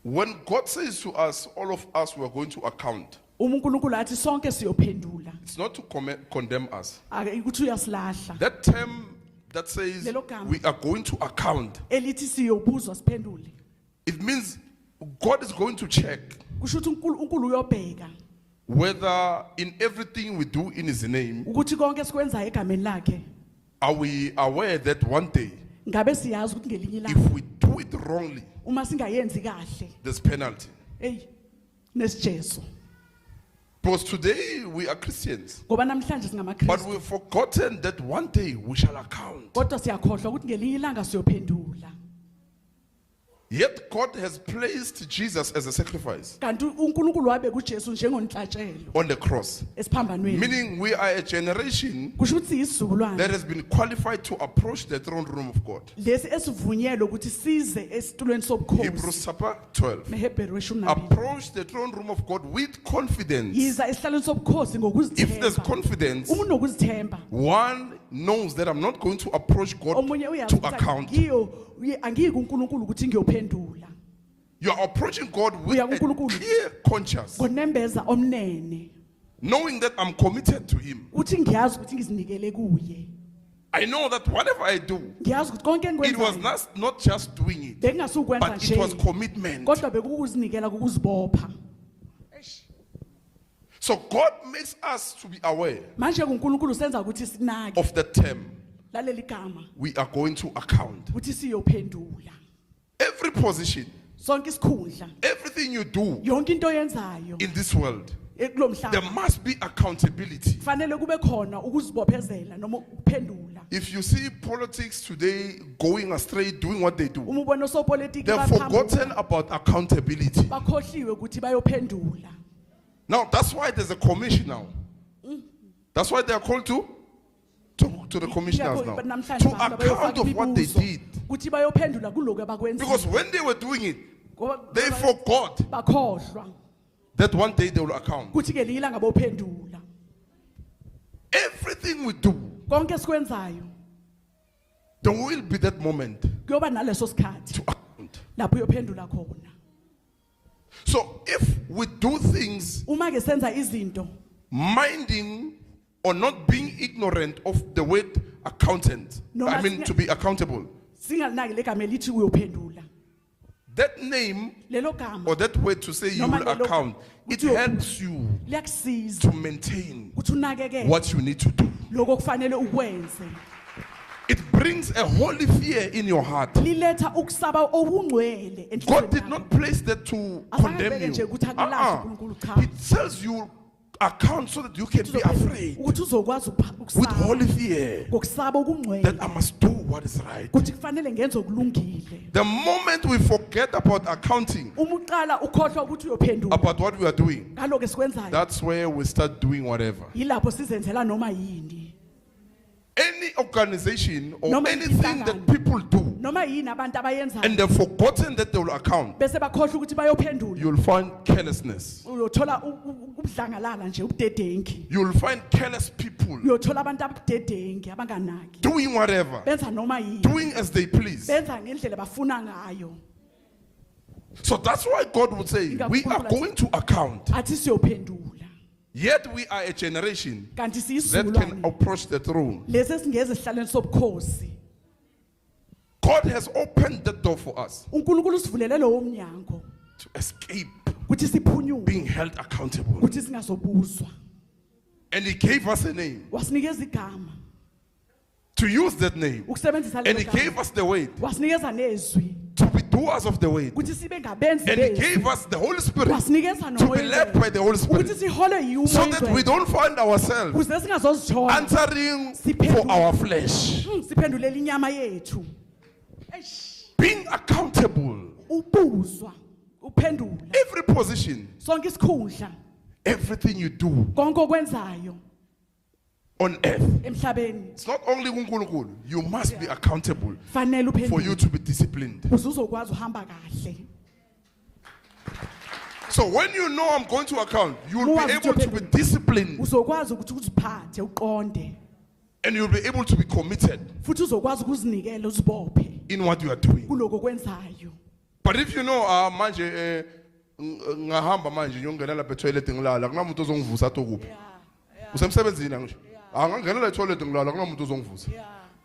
When God says to us, all of us were going to account, uNkulunkulu athi sonke siyophendula it's not to condemn us. ukuthi uyasilahla That term that says Lelo gama. we are going to account, elithi siyobuzwa siphendule it means God is going to check kusho ukuthi uNkulunkulu uyobheka whether in everything we do in His name, ukuthi konke sikwenzayo egameni lakhe are we aware that one day, ngabe siyazi ukuthi ngelinye if ilanga we do it wrongly, uma singayenzi kahle there's penalty. hey nesijeso Because today we are Christians, ngoba namhlanje but singamaKristu we've forgotten that one day we shall account. kodwa siyakhohlwa ukuthi ngelinye ilanga siyophendula Yet God has placed Jesus as a sacrifice kanti uNkulunkulu wabeka uJesu njengonhlatshelo on the cross, esiphambanweni meaning we are a generation kusho ukuthi isizukulwane that has been qualified to approach the throne room of God. lesi esivunyelwe ukuthi size esitulweni sobukhosi Hebrews chapter 12. meHebheru weshumi nambili Approach the throne room of God with confidence. yiza esihlalweni sobukhosi If there's ngokuzithemba confidence, umuntu nokuzithemba one knows that I'm not going to approach God omunye uyazi to ukuthi account. angiyiki uNkulunkulu ukuthi ngiyophendula You are approaching God with Uya a kuNkulunkulu. clear conscience, ngonembeza omnene knowing that I'm committed to Him. uthi ngiyazi ukuthi ngizinikele kuye I know that whatever I do, ngiyazi ukuthi konke it was engikwenzayo not just doing it, bekungasukwenza but it was nje commitment. kodwa bekukuzinikela kukuzibopha So God makes us to be aware manje uNkulunkulu senza ukuthi sinake of the term laleli gama we are going to account. ukuthi siyophendula Every position, sonke isikhundla everything you do yonke into oyenzayo in this world, kulomhlaba there must be accountability. fanele kube khona ukuzibophezela noma ukuphendula If you see politics today going astray, doing what they do, uma ubona osopolitiki they've forgotten about accountability. bakhohliwe ukuthi bayophendula Now, that's why there's a commission now. That's why they are called to the commissioners now. To account of what they did. ukuthi bayophendula kuloko abakwenzile Because when they were doing it, they forgot bakhohlwa that one day they will account. ukuthi ke lilanga bophendula Everything we do, konke esikwenzayo there will be that moment kuyoba naleso sikhathi to account. lapho uyophendula khona So if we do things uma ke senza izinto minding or not being ignorant of the word accountant, No, I mas- mean to be accountable, singalinaki legama elithi uyophendula that name lelo gama or that word to say you Noma will lelo- account, it uthi helps you liyakusiza to maintain ukuthi unakekele what you need to do. lokho kufanele ukwenze It brings a holy fear in your heart. liletha ukusaba obungcwele God did not place that to condemn nje you. ukuthi akulahle uNkulunkulu cha It tells you account so that you can be afraid ukuthi uzokwazi with holy fear ngokusaba okungcwele that I must do what is right. ukuthi kufanele ngenze okulungile The moment we forget about accounting, uma uqala ukhohlwa ukuthi uyophendula about what we are doing, ngaloko esikwenzayo that's where we start doing whatever. yilapho sizenzela noma yini Any organization or Noma anything that inhlangano. people do, noma yini abantu abayenzayo and they've forgotten that they will account, bese bakhohlwa ukuthi bayophendula you'll find carelessness. uyothola ubudlangalala nje ubudedengi You'll find careless people uyothola abantu abudedengi abanganaki doing whatever, benza noma yini doing as they please. benza ngendlela bafuna ngayo So that's why God would say, we are going to account. athi siyophendula Yet we are a generation kanti that can siyisizukulwane approach the throne. lesi esingeze esihlalweni sobukhosi God has opened the door for us uNkulunkulu usivulele lowo mnyango to escape ukuthi siphunyuke being held accountable. ukuthi singazobuzwa And He gave us a name wasinikeza igama to use that name. ukusebenzisa And He lelo gave gama us the word wasinikeza nezwi to be doers of the word. ukuthi sibe ngabenzi And He bezwi gave us the Holy Spirit wasinikeza to be led by the Holy ukuthi Spirit sihole yiwo so that we don't find ourselves ukuze singazozithola answering for our flesh. siphendulela inyama yethu Being accountable. ubuzwa uphendula Every position, sonke isikhundla everything you do konke okwenzayo on earth. emhlabeni It's not only uNkulunkulu. You must be accountable fanele for you uphendule to be disciplined. ukuze uzokwazi uhamba kahle So when you know I'm going to account, you will Muwazi be able to be disciplined uzokwazi ukuthi uziphathe uqonde and you'll be able to be committed futhi uzokwazi ukuzinikela uzibophe in what you are doing. kuloko kwenzayo But if you know, manje, ngahamba manje ngiyongena lapha etoilet ngilala kunamuntu ozongivusa atokuphi usemsebenzini angisho angangena la etoilet ngilala kunamuntu ozongivusa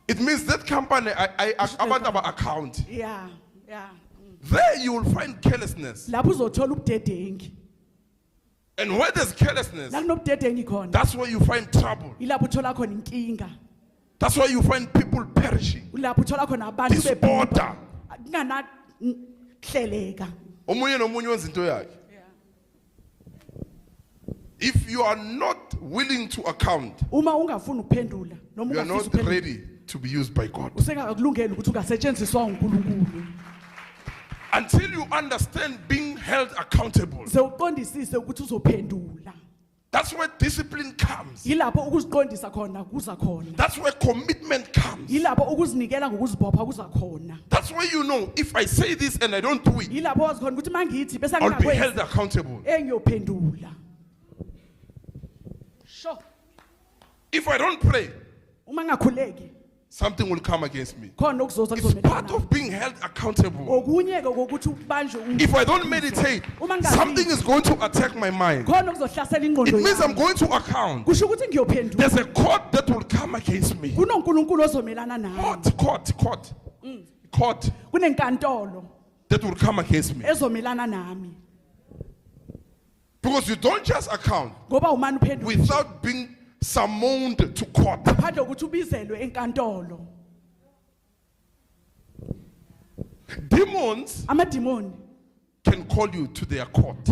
it means that company abantu aba account there you will find carelessness lapho uzothola ubudedengi and where there's carelessness la kunobudedengi khona that's where you find trouble ilapho uthola khona inkinga that's where you find people perishing lapho uthola khona abantu disorder kungana hleleka omunye nomunye wenza into yakhe if you are not willing to account uma ungafuni ukuphendula noma you are ungafisa not ukuphendula ready to be used by God usengakulungela ukuthi ungasetshenziswa uNkulunkulu until you understand being held accountable. Sewuqondisise ukuthi uzophendula. That's where discipline comes. Yilapho ukuziqondisa khona kuza khona. That's where commitment comes. Yilapho ukuzinikela ngokuzibopha kuza khona. That's where you know if I say this and I don't do it, yilapho wazi khona ukuthi mangithi bese I'll be held accountable. Engiyophendula. Sure. If I don't pray, uma ngakhuleki something will come against me. It's part of being held accountable. If I don't meditate, something is going to attack my mind. It means I'm going to account. There's a court that will come against me. Court that will come against me. Because you don't just account without being summoned to court. Demons can call you to their court.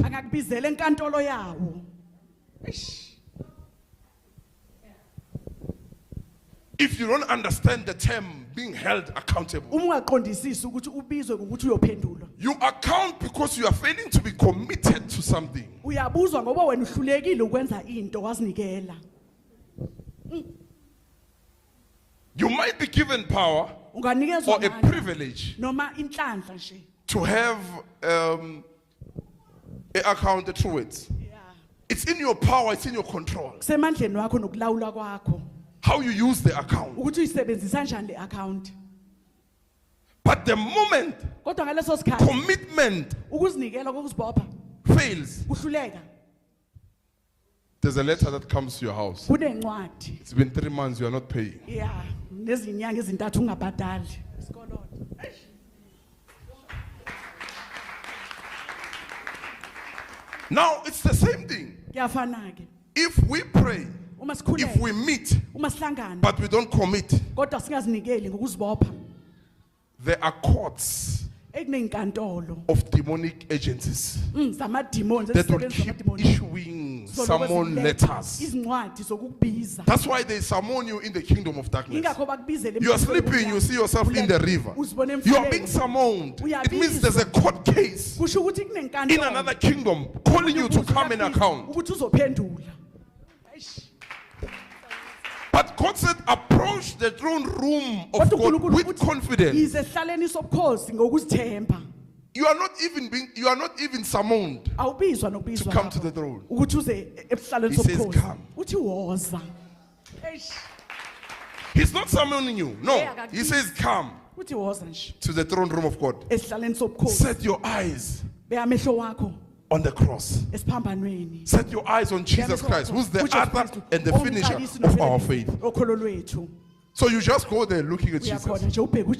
If you don't understand the term being held accountable, you account because you are failing to be committed to something. You might be given power or a privilege to have an account through it. It's in your power, it's in your control. How you use the account. But the moment commitment fails, there's a letter that comes to your house. It's been 3 months, you are not paying. Now it's the same thing. If we pray, if we meet, but we don't commit, there are courts of demonic agencies that will keep issuing summon letters. That's why they summon you in the kingdom of darkness. You are sleeping, you see yourself in the river. You are being summoned. It means there's a court case in another kingdom calling you to come and account. But God said, approach the throne room of God with confidence. You are not even summoned to come to the throne. He says, come. He's not summoning you. No. He says, come to the throne room of God. Set your eyes on the cross. Set your eyes on Jesus Christ, who's the author and the finisher of our faith. So you just go there looking at Jesus.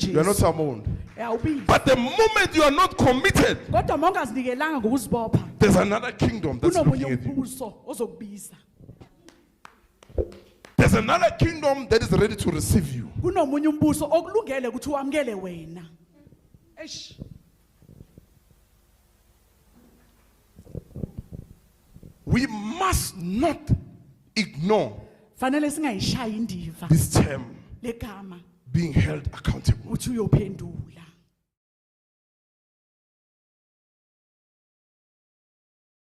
You are not summoned. But the moment you are not committed, there's another kingdom that's looking at you. There's another kingdom that is ready to receive you. We must not ignore this term, being held accountable.